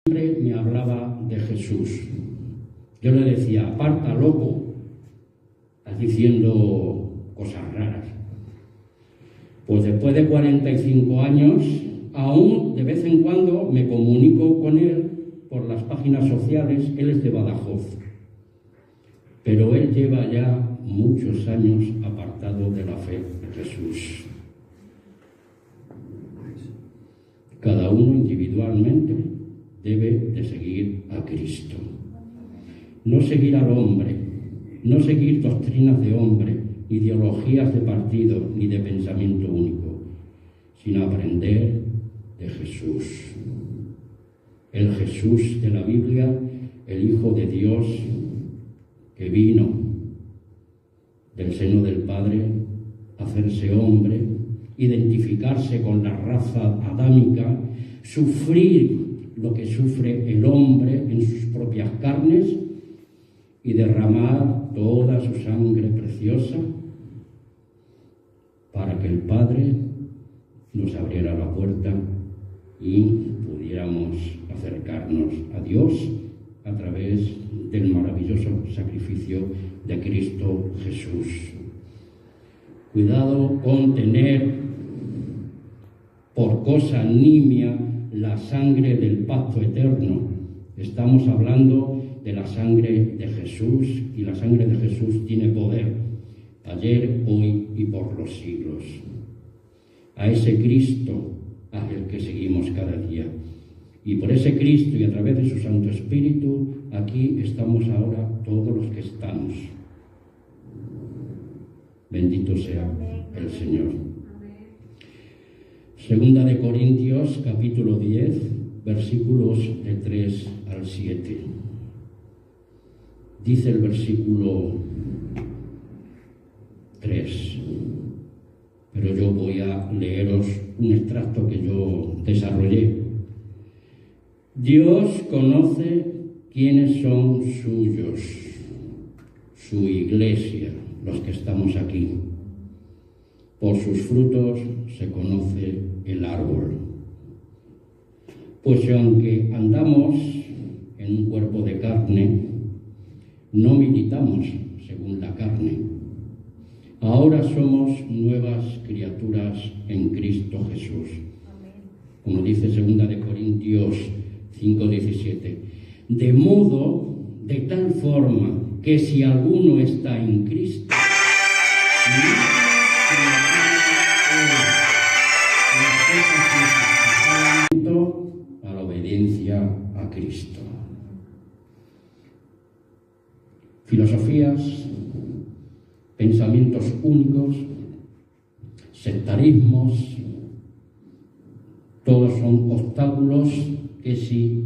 siempre me hablaba de Jesús. Yo le decía, aparta, loco, estás diciendo cosas raras. Pues después de 45 años, aún de vez en cuando me comunico con él por las páginas sociales. Él es de Badajoz, pero él lleva ya muchos años apartado de la fe de Jesús. Cada uno individualmente debe de seguir a Cristo. No seguir al hombre, no seguir doctrinas de hombre, ideologías de partido ni de pensamiento único, sino aprender de Jesús. El Jesús de la Biblia, el Hijo de Dios que vino del seno del Padre a hacerse hombre, identificarse con la raza adámica, sufrir lo que sufre el hombre en sus propias carnes y derramar toda su sangre preciosa para que el Padre nos abriera la puerta y pudiéramos acercarnos a Dios a través del maravilloso sacrificio de Cristo Jesús. Cuidado con tener por cosa nimia la sangre del pacto eterno. Estamos hablando de la sangre de Jesús, y la sangre de Jesús tiene poder, ayer, hoy y por los siglos. A ese Cristo al que seguimos cada día. Y por ese Cristo y a través de su Santo Espíritu, aquí estamos ahora todos los que estamos. Bendito sea el Señor. Segunda de Corintios, capítulo 10, versículos de 3 al 7. Dice el versículo 3, pero yo voy a leeros un extracto que yo desarrollé. Dios conoce quiénes son suyos, su iglesia, los que estamos aquí. Por sus frutos se conoce el árbol. Pues aunque andamos en un cuerpo de carne, no militamos según la carne. Ahora somos nuevas criaturas en Cristo Jesús. Como dice 2 de Corintios 5:17. De modo, de tal forma, que si alguno está en Cristo, a la obediencia a Cristo. Filosofías, pensamientos únicos, sectarismos, todos son obstáculos que si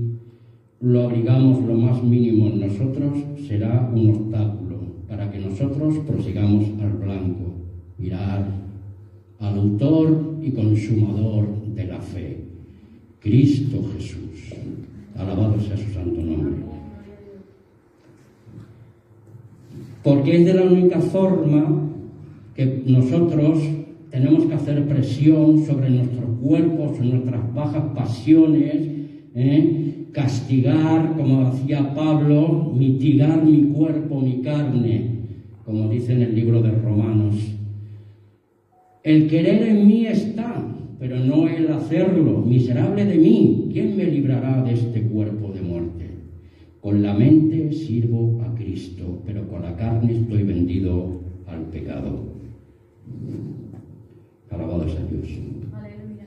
lo abrigamos lo más mínimo en nosotros, será un obstáculo para que nosotros prosigamos al blanco, mirar al autor y consumador de la fe, Cristo Jesús. Alabado sea su santo nombre. Porque es de la única forma que nosotros tenemos que hacer presión sobre nuestros cuerpos, sobre nuestras bajas pasiones, castigar, como hacía Pablo, mitigar mi cuerpo, mi carne, como dice en el libro de Romanos. El querer en mí está, pero no el hacerlo. Miserable de mí, ¿quién me librará de este cuerpo de muerte? Con la mente sirvo a Cristo, pero con la carne estoy vendido al pecado. Alabado sea Dios. Aleluya.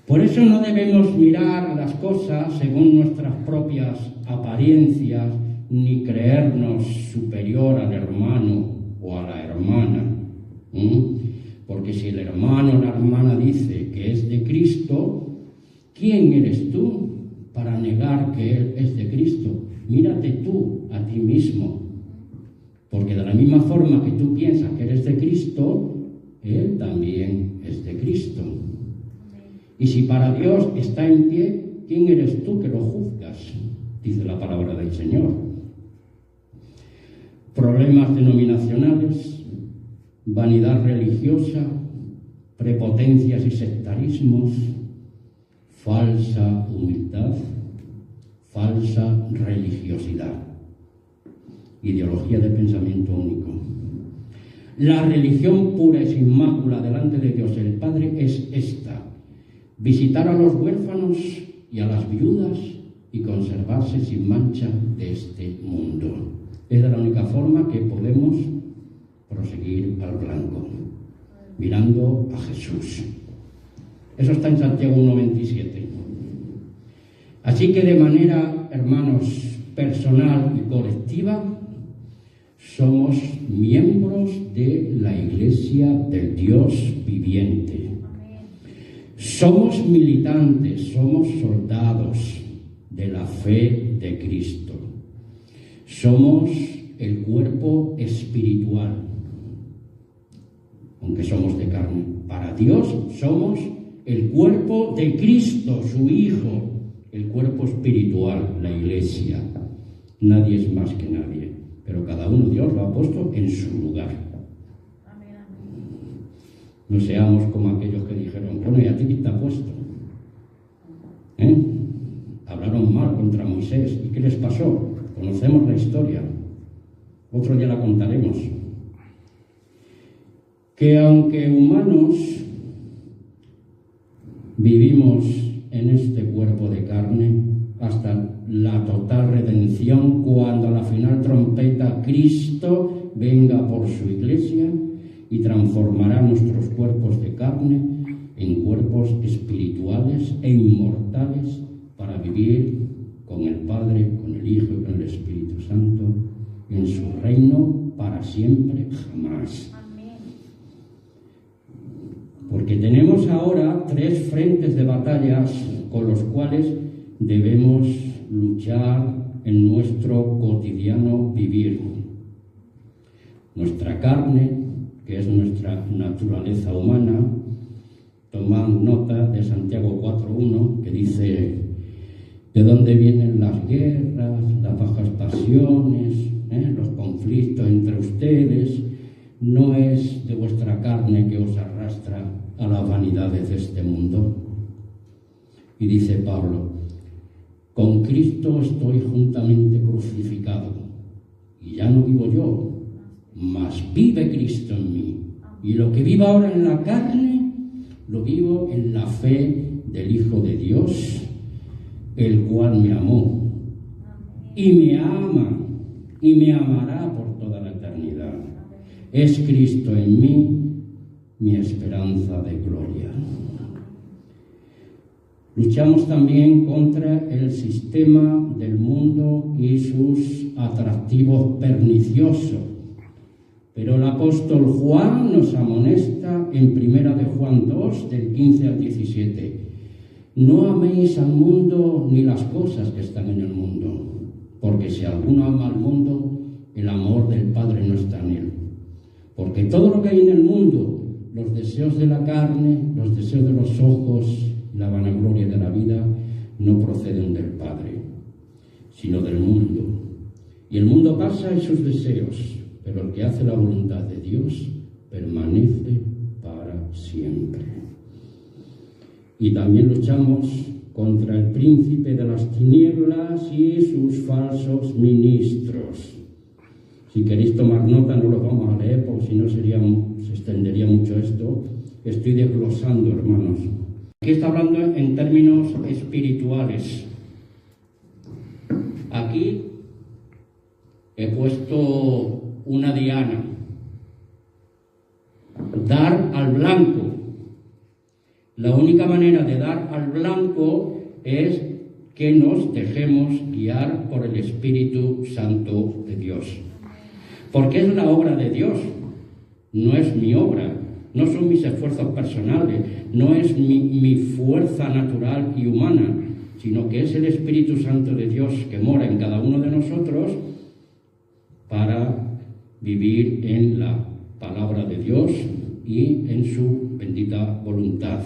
Por eso no debemos mirar las cosas según nuestras propias apariencias, ni creernos superior al hermano o a la hermana. Porque si el hermano o la hermana dice que es de Cristo, ¿quién eres tú para negar que Él es de Cristo? Mírate tú a ti mismo. Porque de la misma forma que tú piensas que eres de Cristo, Él también es de Cristo. Y si para Dios está en pie, ¿quién eres tú que lo juzgas? Dice la palabra del Señor. Problemas denominacionales, vanidad religiosa, prepotencias y sectarismos, falsa humildad, falsa religiosidad, ideología de pensamiento único. La religión pura y sin mácula delante de Dios el Padre es esta: visitar a los huérfanos y a las viudas y conservarse sin mancha de este mundo. Es de la única forma que podemos proseguir al blanco, mirando a Jesús. Eso está en Santiago 1:27. Así que de manera, hermanos, personal y colectiva, somos miembros de la Iglesia del Dios viviente. Somos militantes, somos soldados de la fe de Cristo. Somos el cuerpo espiritual, aunque somos de carne. Para Dios somos el cuerpo de Cristo, su Hijo, el cuerpo espiritual, la Iglesia. Nadie es más que nadie, pero cada uno Dios lo ha puesto en su lugar. No seamos como aquellos que dijeron, bueno, ¿y a ti qué te ha puesto? Hablaron mal contra Moisés. ¿Y qué les pasó? Conocemos la historia. Otro día la contaremos. Que aunque humanos vivimos en este cuerpo de carne hasta la total redención, cuando a la final trompeta Cristo venga por su Iglesia y transformará nuestros cuerpos de carne en cuerpos espirituales e inmortales para vivir con el Padre, con el Hijo y con el Espíritu Santo en su reino para siempre, jamás. Porque tenemos ahora 3 frentes de batallas con los cuales debemos luchar en nuestro cotidiano vivir. Nuestra carne, que es nuestra naturaleza humana. Tomad nota de Santiago 4:1, que dice: ¿de dónde vienen las guerras, las bajas pasiones, los conflictos entre ustedes? No es de vuestra carne que os arrastra a las vanidades de este mundo. Y dice Pablo: con Cristo estoy juntamente crucificado, y ya no vivo yo, mas vive Cristo en mí. Y lo que vivo ahora en la carne, lo vivo en la fe del Hijo de Dios, el cual me amó y me ama y me amará por toda la eternidad. Es Cristo en mí, mi esperanza de gloria. Luchamos también contra el sistema del mundo y sus atractivos perniciosos. Pero el apóstol Juan nos amonesta en 1 de Juan 2, del 15 al 17. No améis al mundo ni las cosas que están en el mundo, porque si alguno ama al mundo, el amor del Padre no está en él. Porque todo lo que hay en el mundo, los deseos de la carne, los deseos de los ojos, la vanagloria de la vida, no proceden del Padre, sino del mundo. Y el mundo pasa y sus deseos, pero el que hace la voluntad de Dios permanece para siempre. Y también luchamos contra el príncipe de las tinieblas y sus falsos ministros. Si queréis tomar nota, no lo vamos a leer, porque si no se extendería mucho esto. Estoy desglosando, hermanos. Aquí está hablando en términos espirituales. Aquí he puesto una diana. Dar al blanco. La única manera de dar al blanco es que nos dejemos guiar por el Espíritu Santo de Dios. Porque es la obra de Dios, no es mi obra, no son mis esfuerzos personales, no es mi fuerza natural y humana, sino que es el Espíritu Santo de Dios que mora en cada uno de nosotros para vivir en la palabra de Dios y en su bendita voluntad.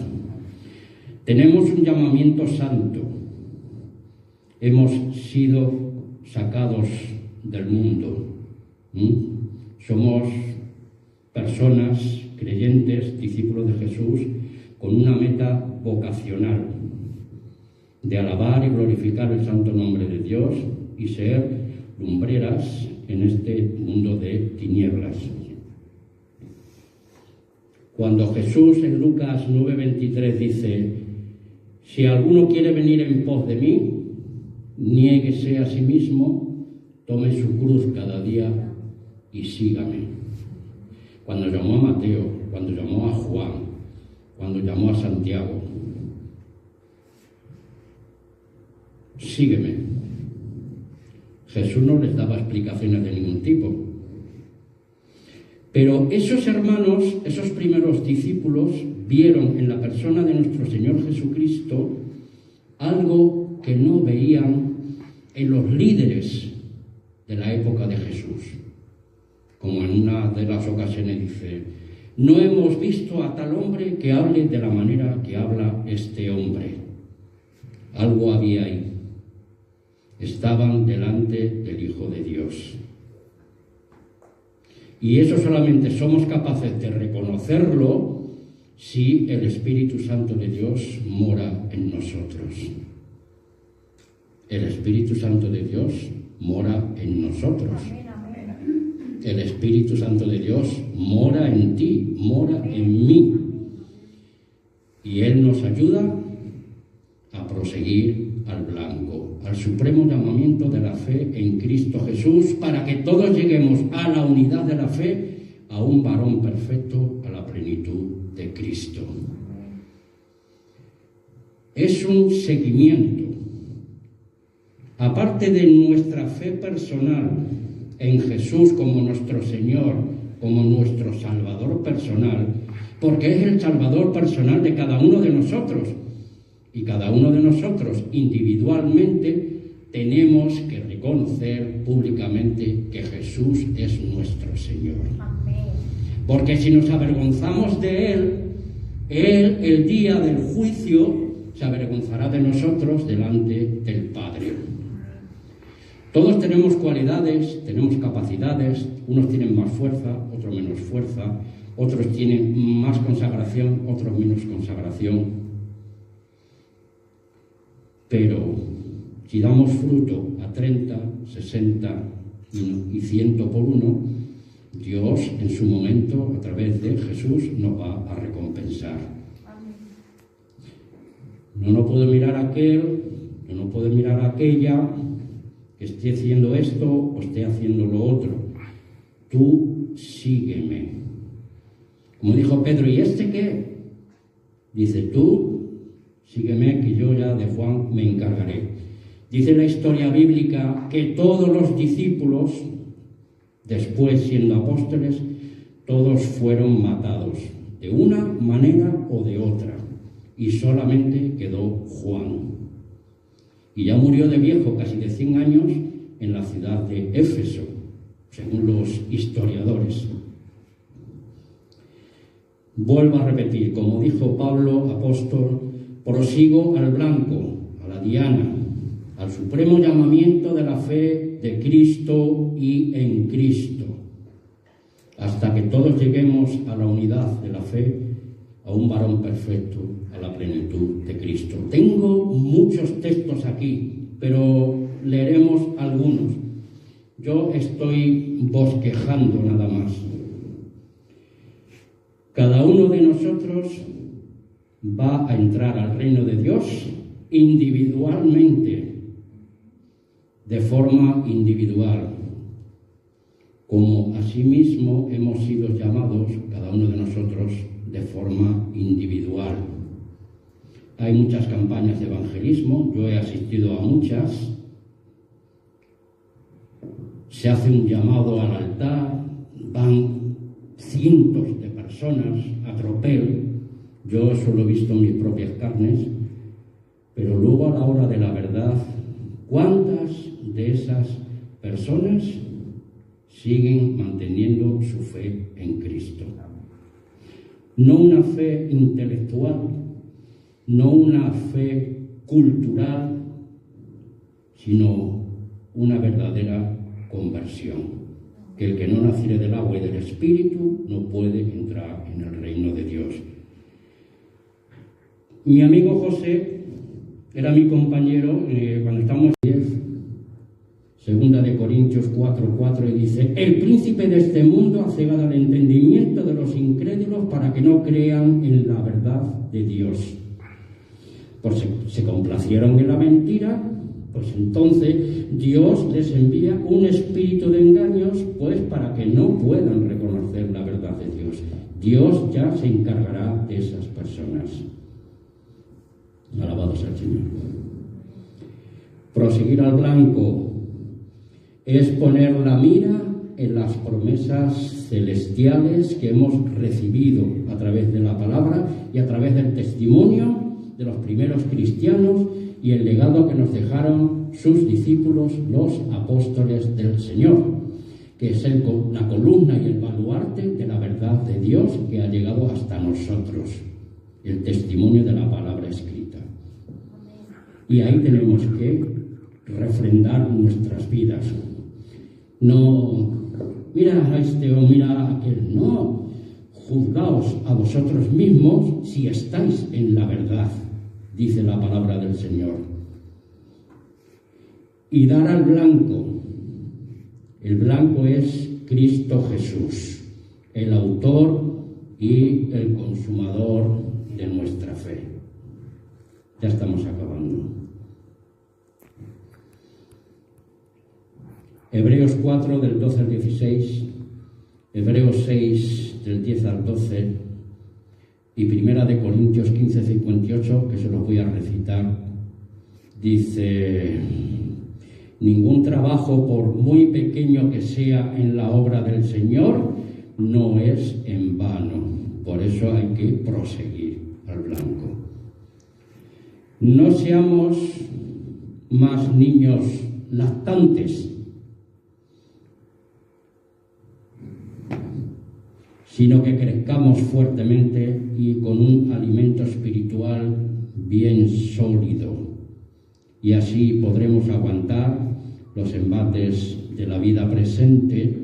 Tenemos un llamamiento santo. Hemos sido sacados del mundo. Somos personas creyentes, discípulos de Jesús, con una meta vocacional. de alabar y glorificar el santo nombre de Dios y ser lumbreras en este mundo de tinieblas. Cuando Jesús en Lucas 9:23 dice: si alguno quiere venir en pos de mí, niéguese a sí mismo, tome su cruz cada día y sígame. Cuando llamó a Mateo, cuando llamó a Juan, cuando llamó a Santiago, sígueme. Jesús no les daba explicaciones de ningún tipo. Pero esos hermanos, esos primeros discípulos, vieron en la persona de nuestro Señor Jesucristo algo que no veían en los líderes de la época de Jesús. Como en una de las ocasiones dice: no hemos visto a tal hombre que hable de la manera que habla este hombre. Algo había ahí. Estaban delante del Hijo de Dios. Y eso solamente somos capaces de reconocerlo si el Espíritu Santo de Dios mora en nosotros. El Espíritu Santo de Dios mora en nosotros. El Espíritu Santo de Dios mora en ti, mora en mí. Y Él nos ayuda a proseguir al blanco, al supremo llamamiento de la fe en Cristo Jesús, para que todos lleguemos a la unidad de la fe, a un varón perfecto, a la plenitud de Cristo. Es un seguimiento. Aparte de nuestra fe personal en Jesús como nuestro Señor, como nuestro Salvador personal, porque es el Salvador personal de cada uno de nosotros. Y cada uno de nosotros individualmente tenemos que reconocer públicamente que Jesús es nuestro Señor. Amén. Porque si nos avergonzamos de Él, el día del juicio se avergonzará de nosotros delante del Padre. Todos tenemos cualidades, tenemos capacidades, unos tienen más fuerza, otros menos fuerza, otros tienen más consagración, otros menos consagración. Pero si damos fruto a 30, 60 y 100 por uno, Dios en su momento, a través de Jesús, nos va a recompensar. No puedo mirar a aquel, no puedo mirar a aquella que esté haciendo esto o esté haciendo lo otro. Tú sígueme. Como dijo Pedro: ¿y este qué? Dice: tú sígueme, que yo ya de Juan me encargaré. Dice la historia bíblica que todos los discípulos, después siendo apóstoles, todos fueron matados, de una manera o de otra, y solamente quedó Juan. Y ya murió de viejo, casi de 100 años, en la ciudad de Éfeso, según los historiadores. Vuelvo a repetir, como dijo Pablo, apóstol: prosigo al blanco, a la diana, al supremo llamamiento de la fe de Cristo y en Cristo, hasta que todos lleguemos a la unidad de la fe, a un varón perfecto, a la plenitud de Cristo. Tengo muchos textos aquí, pero leeremos algunos. Yo estoy bosquejando nada más. Cada uno de nosotros va a entrar al reino de Dios individualmente, de forma individual, como asimismo hemos sido llamados cada uno de nosotros de forma individual. Hay muchas campañas de evangelismo, yo he asistido a muchas. Se hace un llamado al altar, van cientos de personas a tropel. Yo eso lo he visto en mis propias carnes, pero luego a la hora de la verdad, ¿cuántas de esas personas siguen manteniendo su fe en Cristo? No una fe intelectual, no una fe cultural, sino una verdadera conversión. Que el que no naciere del agua y del Espíritu no puede entrar en el reino de Dios. Mi amigo José era mi compañero cuando estábamos en 10, segunda de Corintios 4:4, y dice: el príncipe de este mundo ha cegado el entendimiento de los incrédulos para que no crean en la verdad de Dios. Pues se complacieron en la mentira, pues entonces Dios les envía un espíritu de engaños, pues para que no puedan reconocer la verdad de Dios. Dios ya se encargará de esas personas. Alabado sea el Señor. Proseguir al blanco es poner la mira en las promesas celestiales que hemos recibido a través de la palabra y a través del testimonio de los primeros cristianos y el legado que nos dejaron sus discípulos, los apóstoles del Señor, que es la columna y el baluarte de la verdad de Dios que ha llegado hasta nosotros, el testimonio de la palabra escrita. Y ahí tenemos que refrendar nuestras vidas. No, mira a este o mira a aquel, no. Juzgaos a vosotros mismos si estáis en la verdad, dice la palabra del Señor. Y dar al blanco. El blanco es Cristo Jesús, el autor y el consumador de nuestra fe. Ya estamos acabando. Hebreos 4, del 12 al 16, Hebreos 6, del 10 al 12, y Primera de Corintios 15, 58, que se los voy a recitar, dice: ningún trabajo, por muy pequeño que sea en la obra del Señor, no es en vano. Por eso hay que proseguir al blanco. No seamos más niños lactantes, sino que crezcamos fuertemente y con un alimento espiritual bien sólido, y así podremos aguantar los embates de la vida presente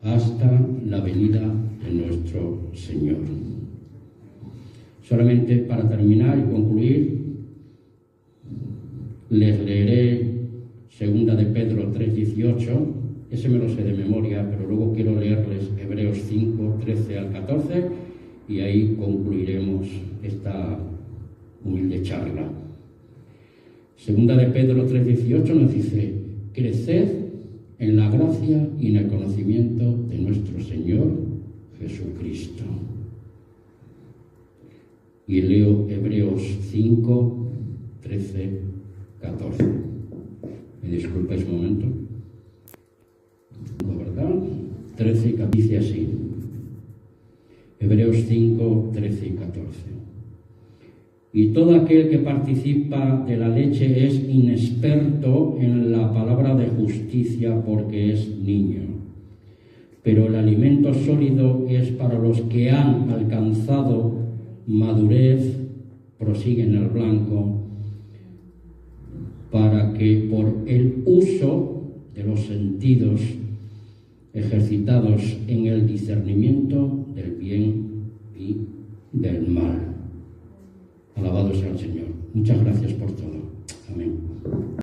hasta la venida de nuestro Señor. Solamente para terminar y concluir, les leeré segunda de Pedro 3:18. Ese me lo sé de memoria, pero luego quiero leerles Hebreos 5, 13 al 14, y ahí concluiremos esta humilde charla. Segunda de Pedro 3:18 nos dice: creced en la gracia y en el conocimiento de nuestro Señor Jesucristo. Y leo Hebreos 5, 13, 14. Me disculpáis un momento. ¿Verdad? 13 y 14, dice así. Hebreos 5, 13 y 14. Y todo aquel que participa de la leche es inexperto en la palabra de justicia, porque es niño. Pero el alimento sólido es para los que han alcanzado madurez, prosiguen al blanco, para que por el uso de los sentidos ejercitados en el discernimiento del bien y del mal. Alabado sea el Señor. Muchas gracias por todo. Amén.